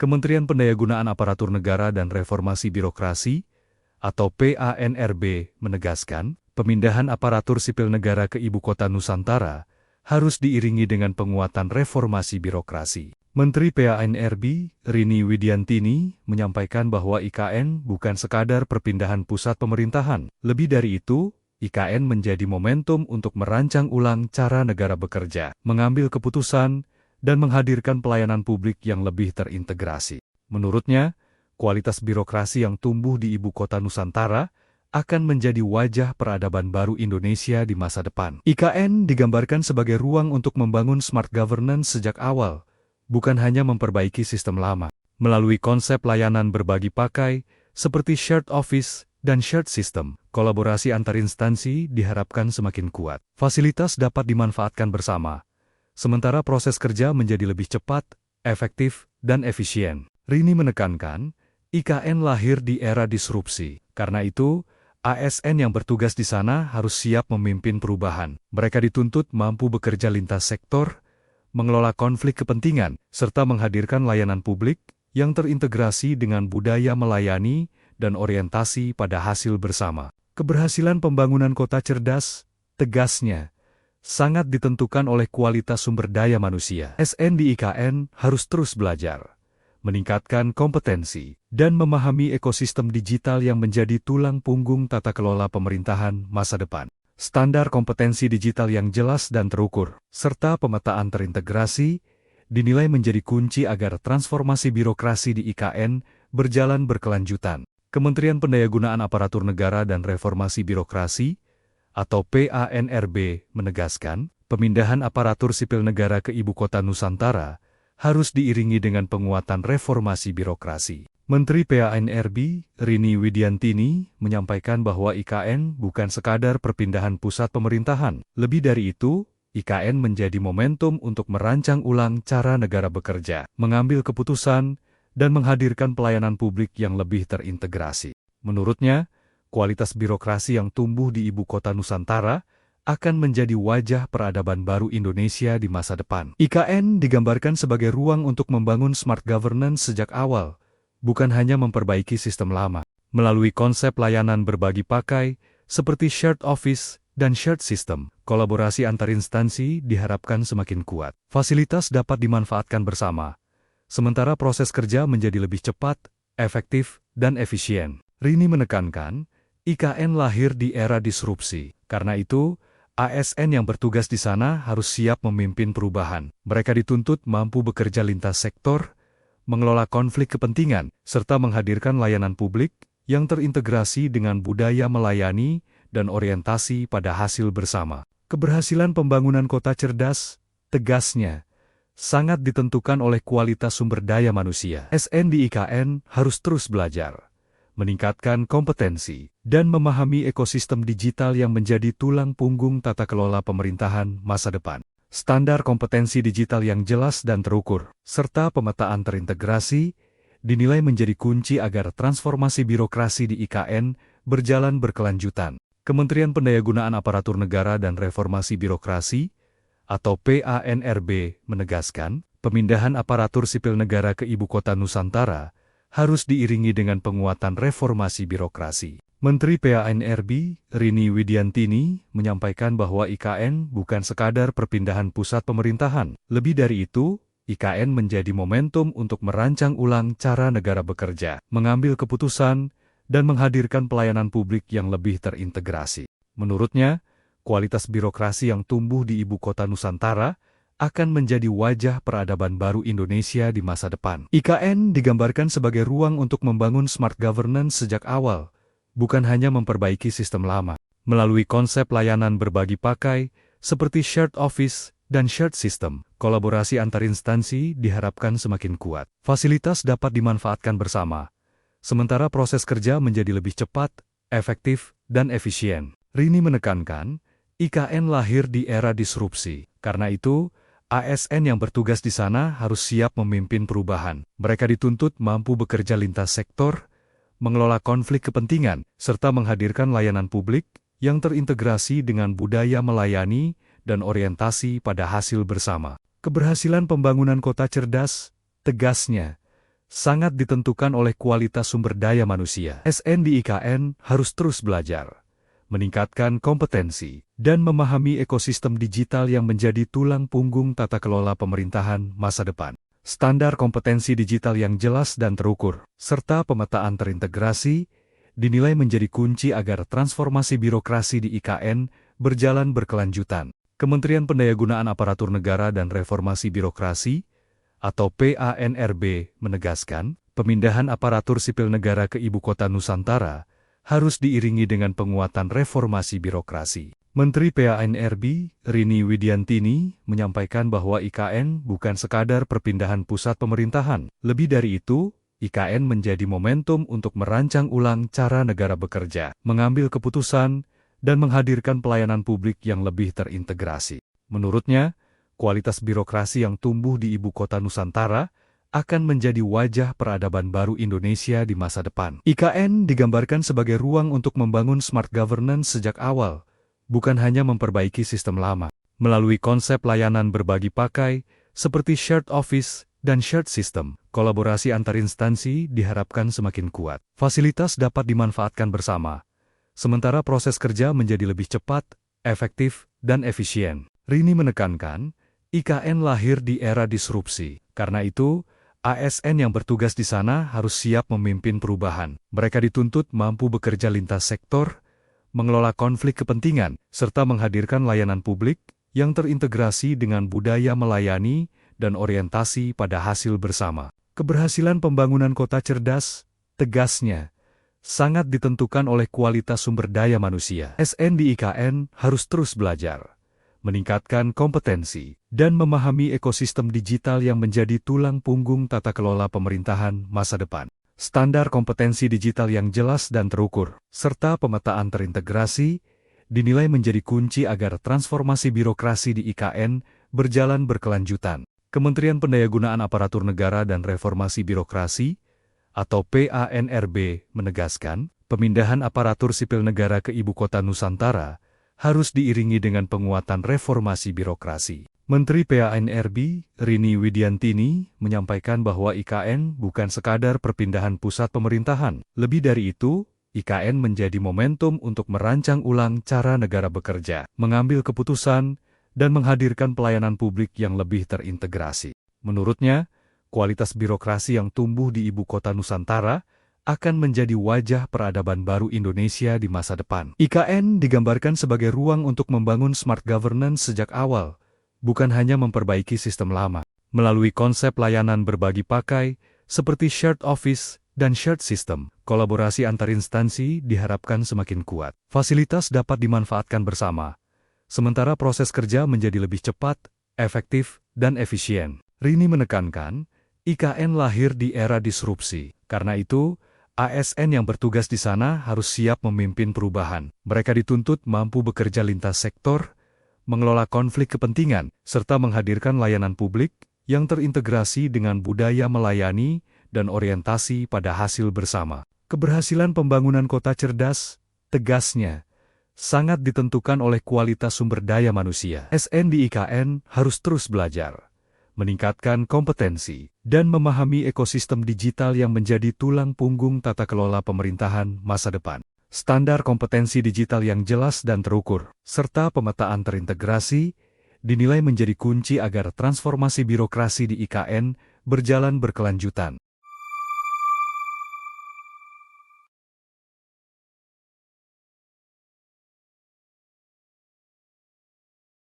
Kementerian Pendayagunaan Aparatur Negara dan Reformasi Birokrasi, atau PANRB, menegaskan, pemindahan aparatur sipil negara ke Ibu Kota Nusantara harus diiringi dengan penguatan reformasi birokrasi. Menteri PANRB, Rini Widiantini, menyampaikan bahwa IKN bukan sekadar perpindahan pusat pemerintahan. Lebih dari itu, IKN menjadi momentum untuk merancang ulang cara negara bekerja, mengambil keputusan, dan menghadirkan pelayanan publik yang lebih terintegrasi. Menurutnya, kualitas birokrasi yang tumbuh di Ibu Kota Nusantara akan menjadi wajah peradaban baru Indonesia di masa depan. IKN digambarkan sebagai ruang untuk membangun smart governance sejak awal, bukan hanya memperbaiki sistem lama. Melalui konsep layanan berbagi pakai, seperti shared office dan shared system, kolaborasi antar instansi diharapkan semakin kuat. Fasilitas dapat dimanfaatkan bersama, sementara proses kerja menjadi lebih cepat, efektif, dan efisien. Rini menekankan, IKN lahir di era disrupsi. Karena itu, ASN yang bertugas di sana harus siap memimpin perubahan. Mereka dituntut mampu bekerja lintas sektor, mengelola konflik kepentingan, serta menghadirkan layanan publik yang terintegrasi dengan budaya melayani dan orientasi pada hasil bersama. Keberhasilan pembangunan kota cerdas, tegasnya, sangat ditentukan oleh kualitas sumber daya manusia. ASN di IKN harus terus belajar, meningkatkan kompetensi, dan memahami ekosistem digital yang menjadi tulang punggung tata kelola pemerintahan masa depan. Standar kompetensi digital yang jelas dan terukur, serta pemetaan terintegrasi, dinilai menjadi kunci agar transformasi birokrasi di IKN berjalan berkelanjutan. Kementerian Pendayagunaan Aparatur Negara dan Reformasi Birokrasi, atau PANRB, menegaskan, pemindahan aparatur sipil negara ke Ibu Kota Nusantara harus diiringi dengan penguatan reformasi birokrasi. Menteri PANRB, Rini Widiantini, menyampaikan bahwa IKN bukan sekadar perpindahan pusat pemerintahan. Lebih dari itu, IKN menjadi momentum untuk merancang ulang cara negara bekerja, mengambil keputusan, dan menghadirkan pelayanan publik yang lebih terintegrasi. Menurutnya, kualitas birokrasi yang tumbuh di Ibu Kota Nusantara akan menjadi wajah peradaban baru Indonesia di masa depan. IKN digambarkan sebagai ruang untuk membangun smart governance sejak awal, bukan hanya memperbaiki sistem lama. Melalui konsep layanan berbagi pakai, seperti shared office dan shared system, kolaborasi antar instansi diharapkan semakin kuat. Fasilitas dapat dimanfaatkan bersama, sementara proses kerja menjadi lebih cepat, efektif, dan efisien. Rini menekankan, IKN lahir di era disrupsi. Karena itu, ASN yang bertugas di sana harus siap memimpin perubahan. Mereka dituntut mampu bekerja lintas sektor, mengelola konflik kepentingan, serta menghadirkan layanan publik yang terintegrasi dengan budaya melayani dan orientasi pada hasil bersama. Keberhasilan pembangunan kota cerdas, tegasnya, sangat ditentukan oleh kualitas sumber daya manusia. ASN di IKN harus terus belajar, meningkatkan kompetensi, dan memahami ekosistem digital yang menjadi tulang punggung tata kelola pemerintahan masa depan. Standar kompetensi digital yang jelas dan terukur, serta pemetaan terintegrasi, dinilai menjadi kunci agar transformasi birokrasi di IKN berjalan berkelanjutan. Kementerian Pendayagunaan Aparatur Negara dan Reformasi Birokrasi, atau PANRB, menegaskan, pemindahan aparatur sipil negara ke Ibu Kota Nusantara harus diiringi dengan penguatan reformasi birokrasi. Menteri PANRB, Rini Widiantini, menyampaikan bahwa IKN bukan sekadar perpindahan pusat pemerintahan. Lebih dari itu, IKN menjadi momentum untuk merancang ulang cara negara bekerja, mengambil keputusan, dan menghadirkan pelayanan publik yang lebih terintegrasi. Menurutnya, kualitas birokrasi yang tumbuh di Ibu Kota Nusantara akan menjadi wajah peradaban baru Indonesia di masa depan. IKN digambarkan sebagai ruang untuk membangun smart governance sejak awal, bukan hanya memperbaiki sistem lama. Melalui konsep layanan berbagi pakai, seperti shared office dan shared system, kolaborasi antar instansi diharapkan semakin kuat. Fasilitas dapat dimanfaatkan bersama, sementara proses kerja menjadi lebih cepat, efektif, dan efisien. Rini menekankan, IKN lahir di era disrupsi. Karena itu, ASN yang bertugas di sana harus siap memimpin perubahan. Mereka dituntut mampu bekerja lintas sektor, mengelola konflik kepentingan, serta menghadirkan layanan publik yang terintegrasi dengan budaya melayani dan orientasi pada hasil bersama. Keberhasilan pembangunan kota cerdas, tegasnya, sangat ditentukan oleh kualitas sumber daya manusia. ASN di IKN harus terus belajar, meningkatkan kompetensi, dan memahami ekosistem digital yang menjadi tulang punggung tata kelola pemerintahan masa depan. Standar kompetensi digital yang jelas dan terukur, serta pemetaan terintegrasi, dinilai menjadi kunci agar transformasi birokrasi di IKN berjalan berkelanjutan. Kementerian Pendayagunaan Aparatur Negara dan Reformasi Birokrasi, atau PANRB, menegaskan, pemindahan aparatur sipil negara ke Ibu Kota Nusantara harus diiringi dengan penguatan reformasi birokrasi. Menteri PANRB, Rini Widiantini, menyampaikan bahwa IKN bukan sekadar perpindahan pusat pemerintahan. Lebih dari itu, IKN menjadi momentum untuk merancang ulang cara negara bekerja, mengambil keputusan, dan menghadirkan pelayanan publik yang lebih terintegrasi. Menurutnya, kualitas birokrasi yang tumbuh di Ibu Kota Nusantara akan menjadi wajah peradaban baru Indonesia di masa depan. IKN digambarkan sebagai ruang untuk membangun smart governance sejak awal, bukan hanya memperbaiki sistem lama. Melalui konsep layanan berbagi pakai, seperti shared office dan shared system, kolaborasi antar instansi diharapkan semakin kuat. Fasilitas dapat dimanfaatkan bersama, sementara proses kerja menjadi lebih cepat, efektif, dan efisien. Rini menekankan, IKN lahir di era disrupsi. Karena itu, ASN yang bertugas di sana harus siap memimpin perubahan. Mereka dituntut mampu bekerja lintas sektor, mengelola konflik kepentingan, serta menghadirkan layanan publik yang terintegrasi dengan budaya melayani dan orientasi pada hasil bersama. Keberhasilan pembangunan kota cerdas, tegasnya, sangat ditentukan oleh kualitas sumber daya manusia. ASN di IKN harus terus belajar, meningkatkan kompetensi, dan memahami ekosistem digital yang menjadi tulang punggung tata kelola pemerintahan masa depan. Standar kompetensi digital yang jelas dan terukur, serta pemetaan terintegrasi, dinilai menjadi kunci agar transformasi birokrasi di IKN berjalan berkelanjutan. Kementerian Pendayagunaan Aparatur Negara dan Reformasi Birokrasi, atau PANRB, menegaskan, pemindahan aparatur sipil negara ke Ibu Kota Nusantara harus diiringi dengan penguatan reformasi birokrasi. Menteri PANRB, Rini Widiantini, menyampaikan bahwa IKN bukan sekadar perpindahan pusat pemerintahan. Lebih dari itu, IKN menjadi momentum untuk merancang ulang cara negara bekerja, mengambil keputusan, dan menghadirkan pelayanan publik yang lebih terintegrasi. Menurutnya, kualitas birokrasi yang tumbuh di Ibu Kota Nusantara akan menjadi wajah peradaban baru Indonesia di masa depan. IKN digambarkan sebagai ruang untuk membangun smart governance sejak awal, bukan hanya memperbaiki sistem lama. Melalui konsep layanan berbagi pakai, seperti shared office dan shared system, kolaborasi antar instansi diharapkan semakin kuat. Fasilitas dapat dimanfaatkan bersama, sementara proses kerja menjadi lebih cepat, efektif, dan efisien. Rini menekankan, IKN lahir di era disrupsi. Karena itu, ASN yang bertugas di sana harus siap memimpin perubahan. Mereka dituntut mampu bekerja lintas sektor, mengelola konflik kepentingan, serta menghadirkan layanan publik yang terintegrasi dengan budaya melayani dan orientasi pada hasil bersama. Keberhasilan pembangunan kota cerdas, tegasnya, sangat ditentukan oleh kualitas sumber daya manusia. ASN di IKN harus terus belajar, meningkatkan kompetensi, dan memahami ekosistem digital yang menjadi tulang punggung tata kelola pemerintahan masa depan. Standar kompetensi digital yang jelas dan terukur, serta pemetaan terintegrasi, dinilai menjadi kunci agar transformasi birokrasi di IKN berjalan berkelanjutan.